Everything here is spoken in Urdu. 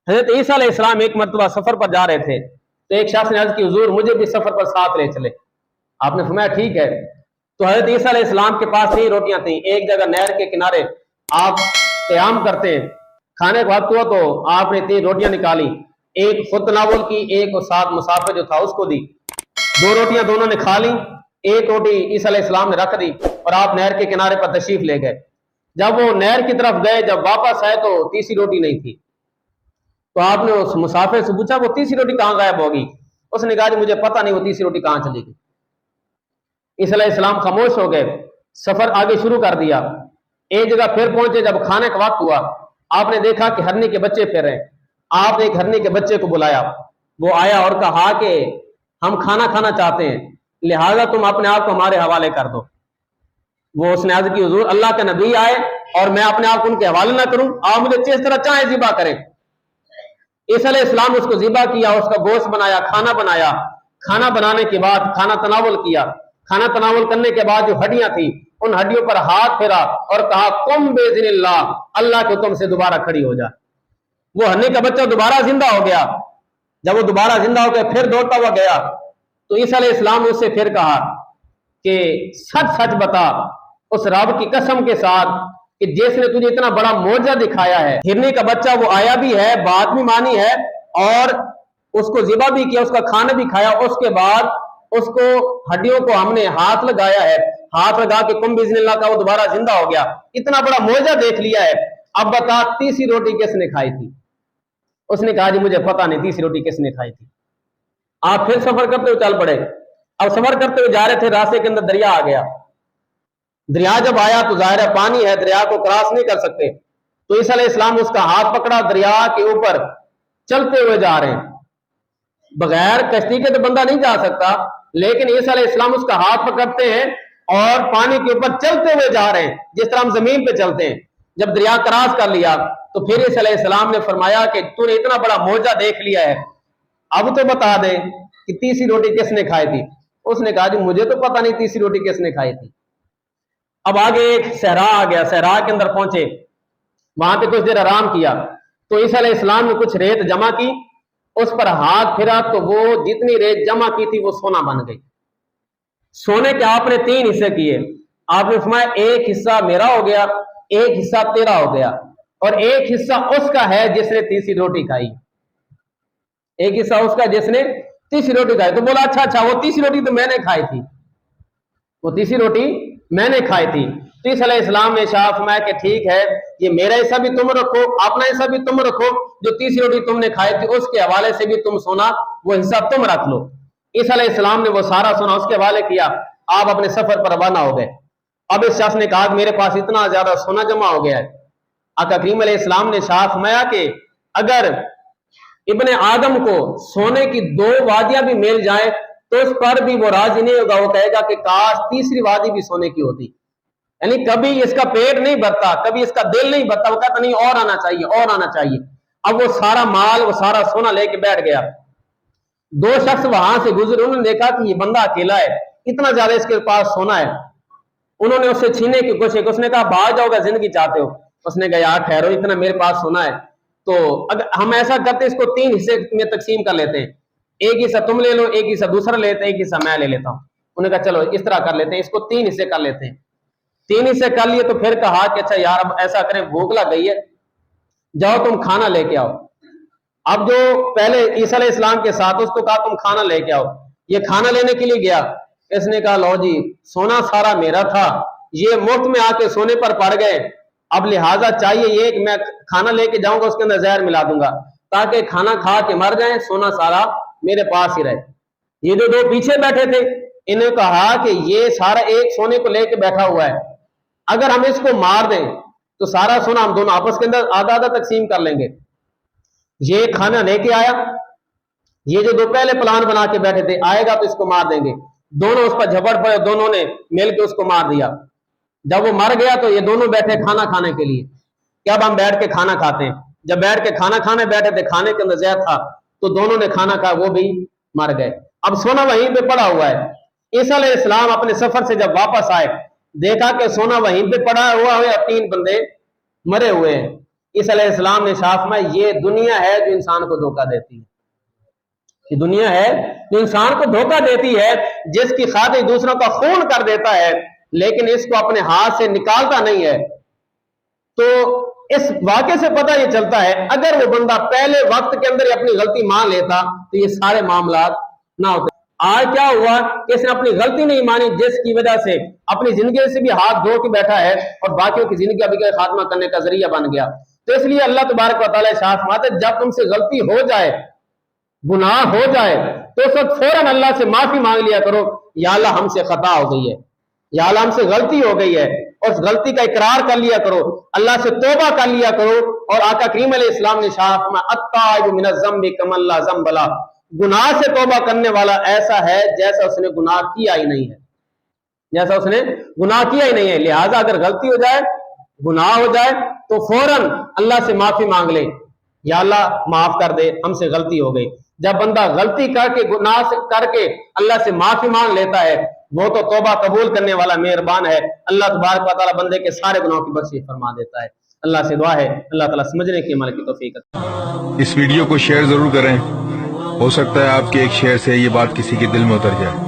حضرت عیسیٰ علیہ السلام ایک مرتبہ سفر پر جا رہے تھے تو ایک شخص نے عرض کی حضور مجھے بھی سفر پر ساتھ لے چلے. آپ نے فرمایا ٹھیک ہے. تو حضرت عیسیٰ علیہ السلام کے پاس 3 روٹیاں تھیں. ایک جگہ نہر کے کنارے آپ قیام کرتے ہیں, کھانے کا وقت ہوا تو آپ نے 3 روٹیاں نکالی, ایک خود تناول کی, ایک اور ساتھ مسافر جو تھا اس کو دی. 2 روٹیاں دونوں نے کھا لی, ایک روٹی عیسیٰ علیہ السلام نے رکھ دی اور آپ نہر کے کنارے پر تشریف لے گئے. جب وہ نہر کی طرف گئے, جب واپس آئے تو تیسری روٹی نہیں تھی. تو آپ نے اس مسافر سے پوچھا وہ تیسری روٹی کہاں غائب ہوگی؟ اس نے کہا مجھے پتہ نہیں وہ تیسری روٹی کہاں چلی گئی. عیسیٰ علیہ السلام خاموش ہو گئے, سفر آگے شروع کر دیا. ایک جگہ پھر پہنچے, جب کھانے کا وقت ہوا آپ نے دیکھا کہ ہرنی کے بچے پھر رہے. آپ نے ایک ہرنی کے بچے کو بلایا, وہ آیا اور کہا کہ ہم کھانا کھانا چاہتے ہیں, لہٰذا تم اپنے آپ کو ہمارے حوالے کر دو. وہ اس نے عرض کی حضور اللہ کے نبی آئے اور میں اپنے آپ کو ان کے حوالے نہ کروں, آپ مجھے جس طرح چاہیں ذبح کریں. عیسیٰ علیہ السلام اس کو ذبح کیا, اس کا گوشت بنایا, کھانا بنایا. کھانا بنانے کے بعد کھانا تناول کیا. کھانا تناول کرنے کے بعد جو ہڈیاں تھیں ان ہڈیوں پر ہاتھ پھیرا اور کہا قم باذن اللہ, اللہ کے حکم سے دوبارہ کھڑی ہو جا. وہ ہرنی کا بچہ دوبارہ زندہ ہو گیا. جب وہ دوبارہ زندہ ہو گیا پھر دوڑتا ہوا گیا تو عیسیٰ علیہ السلام نے اس سے پھر کہا کہ سچ سچ بتا اس رب کی قسم کے ساتھ کہ جس نے تجھے اتنا بڑا معجزہ دکھایا ہے. ہرنی کا بچہ وہ آیا بھی ہے, بات بھی مانی ہے اور اس کو ذبح بھی کیا, اس کا کھانا بھی کھایا. اس کے بعد اس کو ہڈیوں کو ہم نے ہاتھ لگایا ہے, ہاتھ لگا کے قم باذن اللہ کا وہ دوبارہ زندہ ہو گیا. اتنا بڑا معجزہ دیکھ لیا ہے, اب بتا تیسری روٹی کس نے کھائی تھی؟ اس نے کہا مجھے پتہ نہیں تیسری روٹی کس نے کھائی تھی. آپ پھر سفر کرتے ہوئے چل پڑے. اب سفر کرتے ہوئے جا رہے تھے, راستے کے اندر دریا آ گیا. دریا جب آیا تو ظاہر ہے پانی ہے, دریا کو کراس نہیں کر سکتے. تو عیسیٰ علیہ السلام اس کا ہاتھ پکڑا, دریا کے اوپر چلتے ہوئے جا رہے ہیں. بغیر کشتی کے تو بندہ نہیں جا سکتا, لیکن عیسیٰ علیہ السلام اس کا ہاتھ پکڑتے ہیں اور پانی کے اوپر چلتے ہوئے جا رہے ہیں جس طرح ہم زمین پہ چلتے ہیں. جب دریا کراس کر لیا تو پھر عیسیٰ علیہ السلام نے فرمایا کہ تو نے اتنا بڑا معجزہ دیکھ لیا ہے, اب تو بتا دے کہ تیسری روٹی کس نے کھائی تھی. اس نے کہا مجھے تو پتہ نہیں تیسری روٹی کس نے کھائی تھی. اب آگے ایک صحرا آ گیا, صحرا کے اندر پہنچے, وہاں پہ کچھ دیر آرام کیا تو عیسیٰ علیہ السلام نے کچھ ریت جمع کی, اس پر ہاتھ پھرا تو وہ جتنی ریت جمع کی تھی وہ سونا بن گئی. سونے کے آپ نے 3 حصے کیے. آپ نے فرمایا ایک حصہ میرا ہو گیا, ایک حصہ تیرا ہو گیا اور ایک حصہ اس کا ہے جس نے تیسری روٹی کھائی. ایک حصہ اس کا جس نے تیسری روٹی کھائی. تو بولا اچھا وہ تیسری روٹی تو میں نے کھائی تھی, وہ تیسری روٹی میں نے کھائی تھی. تو عیسیٰ علیہ السلام نے ارشاد فرمایا کہ ٹھیک ہے, یہ میرا حصہ بھی تم رکھو, اپنا حصہ بھی تم رکھو, جو تیسری روٹی تم نے کھائی تھی اس کے حوالے سے بھی تم سونا وہ حصہ تم رکھ لو. عیسیٰ علیہ السلام نے وہ سارا سونا اس کے حوالے کیا. آپ اپنے سفر پر روانہ ہو گئے. اب اس شخص نے کہا کہ میرے پاس اتنا زیادہ سونا جمع ہو گیا ہے. آقا کریم علیہ السلام نے ارشاد فرمایا کہ اگر ابن آدم کو سونے کی 2 وادیاں بھی مل جائیں تو اس پر بھی وہ راضی نہیں ہوگا, وہ کہے گا کہ کاش تیسری وادی بھی سونے کی ہوتی. یعنی کبھی اس کا پیٹ نہیں بھرتا, کبھی اس کا دل نہیں بھرتا, وہ کہتا نہیں اور آنا چاہیے اور آنا چاہیے. اب وہ سارا مال وہ سارا سونا لے کے بیٹھ گیا. 2 شخص وہاں سے گزرے, انہوں نے دیکھا کہ یہ بندہ اکیلا ہے, اتنا زیادہ اس کے پاس سونا ہے. انہوں نے اس سے چھینے کی کوشش کی. اس نے کہا بھاگ جاؤ گا, زندگی چاہتے ہو؟ اس نے کہا یار ٹھہرو, اتنا میرے پاس سونا ہے تو اگر ہم ایسا کرتے اس کو 3 حصے میں تقسیم کر لیتے ہیں, ایک حصہ تم لے لو, ایک حصہ دوسرا لیتے ہیں, ایک حصہ میں لے لیتا ہوں. انہوں نے کہا چلو اس طرح کر لیتے ہیں, اس کو 3 حصے کر لیتے ہیں. 3 حصے کر لیے تو پھر کہا کہ اچھا یار اب ایسا کریں, بھوک لگ گئی ہے, جاؤ تم کھانا لے کے آؤ. اب جو پہلے عیسیٰ علیہ السلام کے ساتھ اس کو کہا تم کھانا لے کے آؤ. یہ کھانا لینے کے لیے گیا. اس نے کہا لو جی سونا سارا میرا تھا, یہ مفت میں آ کے سونے پر پڑ گئے, اب لہٰذا چاہیے یہ کہ میں کھانا لے کے جاؤں گا, اس کے اندر زہر ملا دوں گا تاکہ کھانا کھا کے مر جائیں, سونا سارا میرے پاس ہی رہے. یہ جو 2 پیچھے بیٹھے تھے انہوں نے کہا کہ یہ سارا ایک سونے کو لے کے بیٹھا ہوا ہے, اگر ہم اس کو مار دیں تو سارا سونا ہم دونوں آپس کے اندر آدھا آدھا تقسیم کر لیں گے. یہ کھانا لے کے آیا, یہ جو 2 پہلے پلان بنا کے بیٹھے تھے آئے گا تو اس کو مار دیں گے. دونوں اس پر جھپٹ پڑے, دونوں نے مل کے اس کو مار دیا. جب وہ مر گیا تو یہ دونوں بیٹھے کھانا کھانے کے لیے کہ اب ہم بیٹھ کے کھانا کھاتے ہیں. جب بیٹھ کے کھانا کھانے بیٹھے تھے, کھانے کے اندر زہر تھا تو دونوں نے کھانا کھا, وہ بھی مر گئے. اب سونا وہیں پہ پڑا ہوا ہے. عیسیٰ علیہ السلام اپنے سفر سے جب واپس آئے دیکھا کہ سونا وہیں پہ پڑا ہوا ہے, 3 بندے مرے ہوئے ہیں. عیسیٰ علیہ السلام نے ارشاد فرمایا یہ دنیا ہے جو انسان کو دھوکہ دیتی ہے، یہ دنیا ہے جو انسان کو دھوکہ دیتی ہے، جس کی خاطر دوسروں کا خون کر دیتا ہے لیکن اس کو اپنے ہاتھ سے نکالتا نہیں ہے۔ تو اس واقعے سے پتہ یہ چلتا ہے اگر وہ بندہ پہلے وقت کے اندر اپنی غلطی مان لیتا تو یہ سارے معاملات نہ ہوتے۔ آج کیا ہوا کہ اس نے اپنی غلطی نہیں مانی، جس کی وجہ سے اپنی زندگی سے بھی ہاتھ دھو کے بیٹھا ہے اور باقیوں کی زندگی ابھی کا خاتمہ کرنے کا ذریعہ بن گیا۔ تو اس لیے اللہ تبارک و تعالیٰ ارشاد فرماتے ہیں جب تم سے غلطی ہو جائے، گناہ ہو جائے تو اس وقت فوراً اللہ سے معافی مانگ لیا کرو، یا اللہ ہم سے خطا ہو گئی ہے، یا اللہ ہم سے غلطی ہو گئی ہے، اور اس غلطی کا اقرار کر لیا کرو، اللہ سے توبہ کر لیا کرو۔ اور آقا کریم علیہ السلام نے ارشاد فرمایا التائب من الذنب کمن لا ذنب لہ، گناہ سے توبہ کرنے والا ایسا ہے جیسا اس نے گناہ کیا ہی نہیں ہے، جیسا اس نے گناہ کیا ہی نہیں ہے۔ لہٰذا اگر غلطی ہو جائے، گناہ ہو جائے تو فوراً اللہ سے معافی مانگ لے، یا اللہ معاف کر دے، ہم سے غلطی ہو گئی۔ جب بندہ غلطی کر کے گناہ سے کر کے اللہ سے معافی مانگ لیتا ہے وہ تو توبہ قبول کرنے والا مہربان ہے، اللہ تبارک و تعالیٰ بندے کے سارے گناہوں کی بخشش فرما دیتا ہے۔ اللہ سے دعا ہے اللہ تعالیٰ سمجھنے کی عمل کی توفیق عطا۔ اس ویڈیو کو شیئر ضرور کریں، ہو سکتا ہے آپ کے ایک شیئر سے یہ بات کسی کے دل میں اتر جائے۔